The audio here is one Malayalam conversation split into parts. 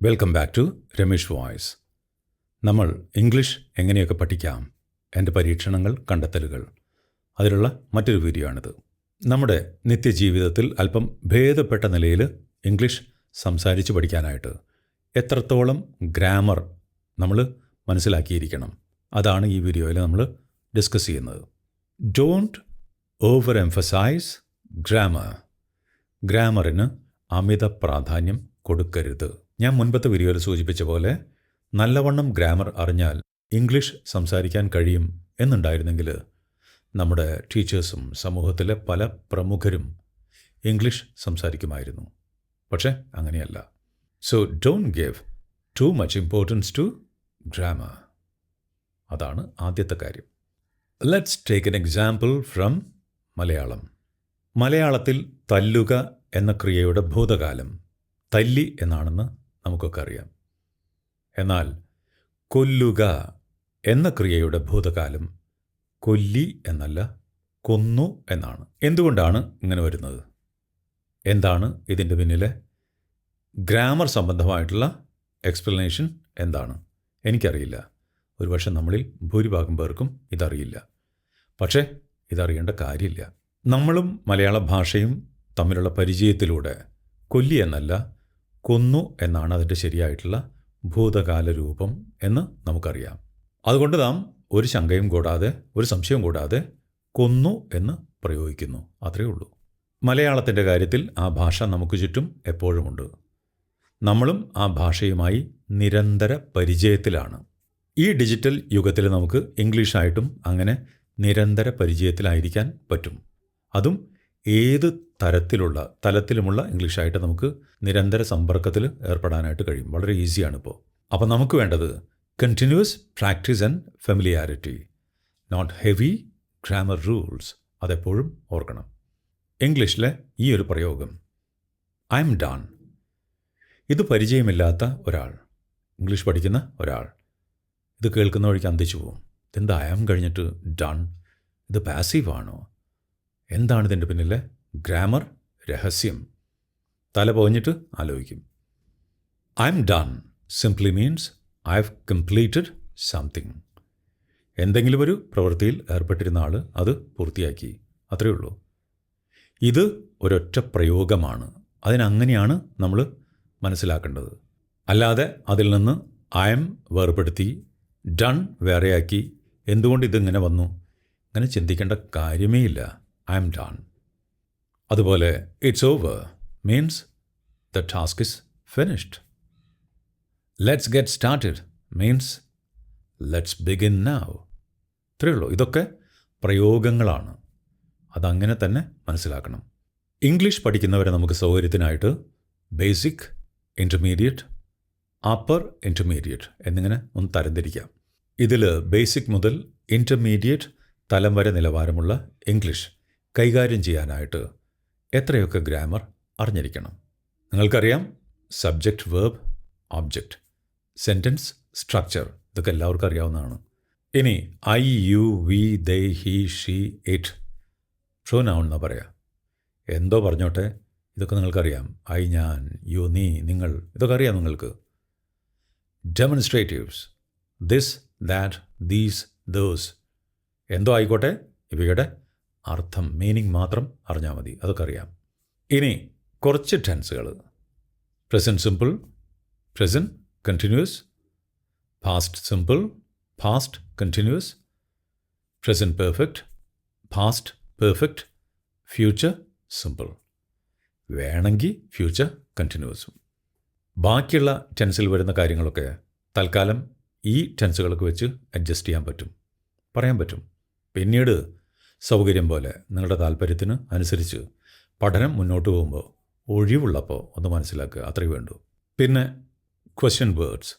Welcome back to Ramesh voice. നമ്മൾ ഇംഗ്ലീഷ് എങ്ങനെയൊക്കെ പഠിക്കാം, എൻ്റെ പരീക്ഷണങ്ങൾ, കണ്ടെത്തലുകൾ, അതിലുള്ള മറ്റൊരു വീഡിയോ ആണിത്. നമ്മുടെ നിത്യജീവിതത്തിൽ അല്പം ഭേദപ്പെട്ട നിലയിൽ ഇംഗ്ലീഷ് സംസാരിച്ച് പഠിക്കാനായിട്ട് എത്രത്തോളം ഗ്രാമർ നമ്മൾ മനസ്സിലാക്കിയിരിക്കണം, അതാണ് ഈ വീഡിയോയിൽ നമ്മൾ ഡിസ്കസ് ചെയ്യുന്നത്. Don't over emphasise grammar. ഗ്രാമറിന് അമിത പ്രാധാന്യം കൊടുക്കരുത്. ഞാൻ മുൻപത്തെ വീഡിയോയിൽ സൂചിപ്പിച്ച പോലെ നല്ലവണ്ണം ഗ്രാമർ അറിഞ്ഞാൽ ഇംഗ്ലീഷ് സംസാരിക്കാൻ കഴിയും എന്നുണ്ടായിരുന്നെങ്കിൽ നമ്മുടെ ടീച്ചേഴ്സും സമൂഹത്തിലെ പല പ്രമുഖരും ഇംഗ്ലീഷ് സംസാരിക്കുമായിരുന്നു. പക്ഷേ അങ്ങനെയല്ല. So don't give too much importance to grammar. അതാണ് ആദ്യത്തെ കാര്യം. Let's take an example from Malayalam. മലയാളത്തിൽ തല്ലുക എന്ന ക്രിയയുടെ ഭൂതകാലം തല്ലി എന്നാണെന്ന് നമുക്കൊക്കെ അറിയാം. എന്നാൽ കൊല്ലുക എന്ന ക്രിയയുടെ ഭൂതകാലം കൊല്ലി എന്നല്ല, കൊന്നു എന്നാണ്. എന്തുകൊണ്ടാണ് ഇങ്ങനെ വരുന്നത്? എന്താണ് ഇതിൻ്റെ പിന്നിലെ ഗ്രാമർ സംബന്ധമായിട്ടുള്ള എക്സ്പ്ലനേഷൻ എന്താണ്? എനിക്കറിയില്ല. ഒരുപക്ഷെ നമ്മളിൽ ഭൂരിഭാഗം പേർക്കും ഇതറിയില്ല. പക്ഷേ ഇതറിയേണ്ട കാര്യമില്ല. നമ്മളും മലയാള ഭാഷയും തമ്മിലുള്ള പരിചയത്തിലൂടെ കൊല്ലി എന്നല്ല, കൊന്നു എന്നാണ് അതിൻ്റെ ശരിയായിട്ടുള്ള ഭൂതകാല രൂപം എന്ന് നമുക്കറിയാം. അതുകൊണ്ട് നാം ഒരു ശങ്കയും കൂടാതെ, ഒരു സംശയവും കൂടാതെ കൊന്നു എന്ന് പ്രയോഗിക്കുന്നു. അത്രയേ ഉള്ളൂ. മലയാളത്തിൻ്റെ കാര്യത്തിൽ ആ ഭാഷ നമുക്ക് ചുറ്റും എപ്പോഴുമുണ്ട്. നമ്മളും ആ ഭാഷയുമായി നിരന്തര പരിചയത്തിലാണ്. ഈ ഡിജിറ്റൽ യുഗത്തിൽ നമുക്ക് ഇംഗ്ലീഷായിട്ടും അങ്ങനെ നിരന്തര പരിചയത്തിലായിരിക്കാൻ പറ്റും. അതും ഏത് തലത്തിലുമുള്ള ഇംഗ്ലീഷായിട്ട് നമുക്ക് നിരന്തര സമ്പർക്കത്തിൽ ഏർപ്പെടാനായിട്ട് കഴിയും. വളരെ ഈസിയാണിപ്പോൾ. അപ്പോൾ നമുക്ക് വേണ്ടത് continuous practice and familiarity, not heavy grammar rules. അതെപ്പോഴും ഓർക്കണം. ഇംഗ്ലീഷിലെ ഈ ഒരു പ്രയോഗം ഐ എം ഡൺ, ഇത് പരിചയമില്ലാത്ത ഒരാൾ, ഇംഗ്ലീഷ് പഠിക്കുന്ന ഒരാൾ ഇത് കേൾക്കുന്ന വഴിക്ക് അന്തിച്ചു പോവും. ഇതെന്താ ഐ ആം കഴിഞ്ഞിട്ട് ഡൺ? ഇത് പാസീവാണോ? എന്താണ് ഇതിൻ്റെ പിന്നിലെ ഗ്രാമർ രഹസ്യം? തല പോഞ്ഞിട്ട് ആലോചിക്കും. I am done simply means I have completed something. എന്തെങ്കിലും ഒരു പ്രവൃത്തിയിൽ ഏർപ്പെട്ടിരുന്ന ആൾ അത് പൂർത്തിയാക്കി, അത്രയേ ഉള്ളൂ. ഇത് ഒരൊറ്റ പ്രയോഗമാണ്. അതിനങ്ങനെയാണ് നമ്മൾ മനസ്സിലാക്കേണ്ടത്. അല്ലാതെ അതിൽ നിന്ന് ഐ എം വേർപെടുത്തി ഡൺ വേറെയാക്കി എന്തുകൊണ്ട് ഇതിങ്ങനെ വന്നു, അങ്ങനെ ചിന്തിക്കേണ്ട കാര്യമേ ഇല്ല. I am done. അതുപോലെ it's over means the task is finished. Let's get started means let's begin now. ഇത്രയേ ഉള്ളൂ. ഇതൊക്കെ പ്രയോഗങ്ങളാണ്. അതങ്ങനെ തന്നെ മനസ്സിലാക്കണം. ഇംഗ്ലീഷ് പഠിക്കുന്നവരെ നമുക്ക് സൗകര്യത്തിനായിട്ട് ബേസിക്, ഇൻ്റർമീഡിയറ്റ്, അപ്പർ ഇൻ്റർമീഡിയറ്റ് എന്നിങ്ങനെ ഒന്ന് തരംതിരിക്കാം. ഇതിൽ ബേസിക് മുതൽ ഇൻ്റർമീഡിയറ്റ് തലം വരെ നിലവാരമുള്ള ഇംഗ്ലീഷ് കൈകാര്യം ചെയ്യാനായിട്ട് എത്രയൊക്കെ ഗ്രാമർ അറിഞ്ഞിരിക്കണം. നിങ്ങൾക്കറിയാം, subject, verb, object, sentence structure, ഇതൊക്കെ എല്ലാവർക്കും അറിയാവുന്നതാണ്. ഇനി I, you, we, they, he, she, it, pronoun എന്നാ പറയാം. എന്തോ പറഞ്ഞോട്ടെ, ഇതൊക്കെ നിങ്ങൾക്കറിയാം. ഐ, ഞാൻ, യു, നീ, നിങ്ങൾ, ഇതൊക്കെ അറിയാം നിങ്ങൾക്ക്. ഡെമോൺസ്ട്രേറ്റീവ്സ്, ദിസ്, ദാറ്റ്, ദീസ്, ദോസ്, എന്തോ ആയിക്കോട്ടെ, ഇവയുടെ അർത്ഥം, മീനിങ് മാത്രം അറിഞ്ഞാൽ മതി. അതൊക്കെ അറിയാം. ഇനി കുറച്ച് ടെൻസുകൾ: present simple, present continuous, past simple, past continuous, present perfect, past perfect, future simple, വേണമെങ്കിൽ ഫ്യൂച്ചർ കണ്ടിന്യൂസും. ബാക്കിയുള്ള ടെൻസിൽ വരുന്ന കാര്യങ്ങളൊക്കെ തൽക്കാലം ഈ ടെൻസുകളൊക്കെ വെച്ച് അഡ്ജസ്റ്റ് ചെയ്യാൻ പറ്റും, പറയാൻ പറ്റും. പിന്നീട് സൗകര്യം പോലെ നിങ്ങളുടെ താല്പര്യത്തിന് അനുസരിച്ച് പഠനം മുന്നോട്ട് പോകുമ്പോൾ ഒഴിവുള്ളപ്പോൾ ഒന്ന് മനസ്സിലാക്കുക, അത്രയേ വേണ്ടൂ. പിന്നെ question words,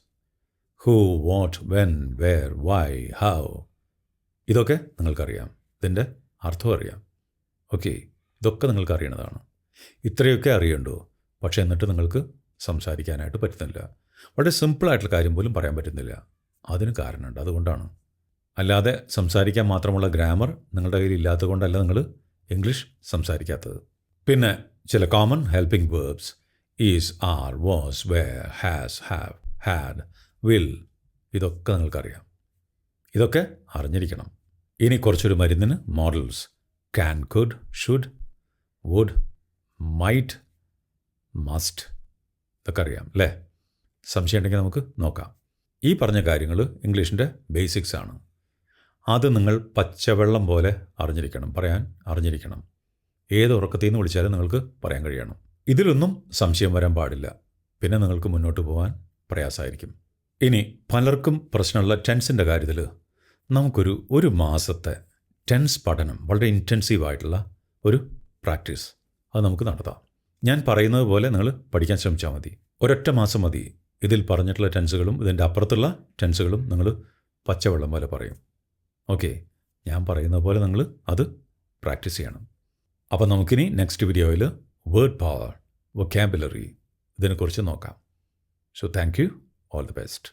who, what, when, where, why, how, ഇതൊക്കെ നിങ്ങൾക്കറിയാം. ഇതിൻ്റെ അർത്ഥം അറിയാം. ഓക്കെ, ഇതൊക്കെ നിങ്ങൾക്ക് അറിയണതാണ്. ഇത്രയൊക്കെ അറിയണ്ടോ? പക്ഷേ എന്നിട്ട് നിങ്ങൾക്ക് സംസാരിക്കാനായിട്ട് പറ്റുന്നില്ല. വളരെ സിമ്പിളായിട്ടുള്ള കാര്യം പോലും പറയാൻ പറ്റുന്നില്ല. അതിന് കാരണമുണ്ട്. അതുകൊണ്ടാണ്. അല്ലാതെ സംസാരിക്കാൻ മാത്രമുള്ള ഗ്രാമർ നിങ്ങളുടെ കയ്യിൽ ഇല്ലാത്തത് കൊണ്ടല്ല നിങ്ങൾ ഇംഗ്ലീഷ് സംസാരിക്കാത്തത്. പിന്നെ ചില common helping verbs. Is, are, was, were, has, have, had, will, ഇതൊക്കെ നിങ്ങൾക്കറിയാം. ഇതൊക്കെ അറിഞ്ഞിരിക്കണം. ഇനി കുറച്ചൊരു മരുന്നിന് modals: can, could, should, would, might, must. ഇതൊക്കെ അറിയാം അല്ലേ? സംശയം ഉണ്ടെങ്കിൽ നമുക്ക് നോക്കാം. ഈ പറഞ്ഞ കാര്യങ്ങൾ ഇംഗ്ലീഷിൻ്റെ ബേസിക്സ് ആണ്. അത് നിങ്ങൾ പച്ചവെള്ളം പോലെ അറിഞ്ഞിരിക്കണം, പറയാൻ അറിഞ്ഞിരിക്കണം. ഏത് ഉറക്കത്തിൽ നിന്ന് വിളിച്ചാലും നിങ്ങൾക്ക് പറയാൻ കഴിയണം. ഇതിലൊന്നും സംശയം വരാൻ പാടില്ല. പിന്നെ നിങ്ങൾക്ക് മുന്നോട്ട് പോകാൻ പ്രയാസമായിരിക്കും. ഇനി പലർക്കും പ്രശ്നമുള്ള ടെൻസിൻ്റെ കാര്യത്തിൽ നമുക്കൊരു മാസത്തെ ടെൻസ് പഠനം, വളരെ ഇൻറ്റൻസീവായിട്ടുള്ള ഒരു പ്രാക്ടീസ് അത് നമുക്ക് നടത്താം. ഞാൻ പറയുന്നത് പോലെ നിങ്ങൾ പഠിക്കാൻ ശ്രമിച്ചാൽ മതി. ഒരൊറ്റ മാസം മതി. ഇതിൽ പറഞ്ഞിട്ടുള്ള ടെൻസുകളും ഇതിൻ്റെ അപ്പുറത്തുള്ള ടെൻസുകളും നിങ്ങൾ പച്ചവെള്ളം പോലെ പറയും. ഓക്കെ, ഞാൻ പറയുന്ന പോലെ നിങ്ങൾ അത് പ്രാക്ടീസ് ചെയ്യണം. അപ്പോൾ നമുക്കിനി നെക്സ്റ്റ് വീഡിയോയിൽ വേർഡ് പവർ, വൊക്കാബുലറി ഇതിനെക്കുറിച്ച് നോക്കാം. So thank you, all the best.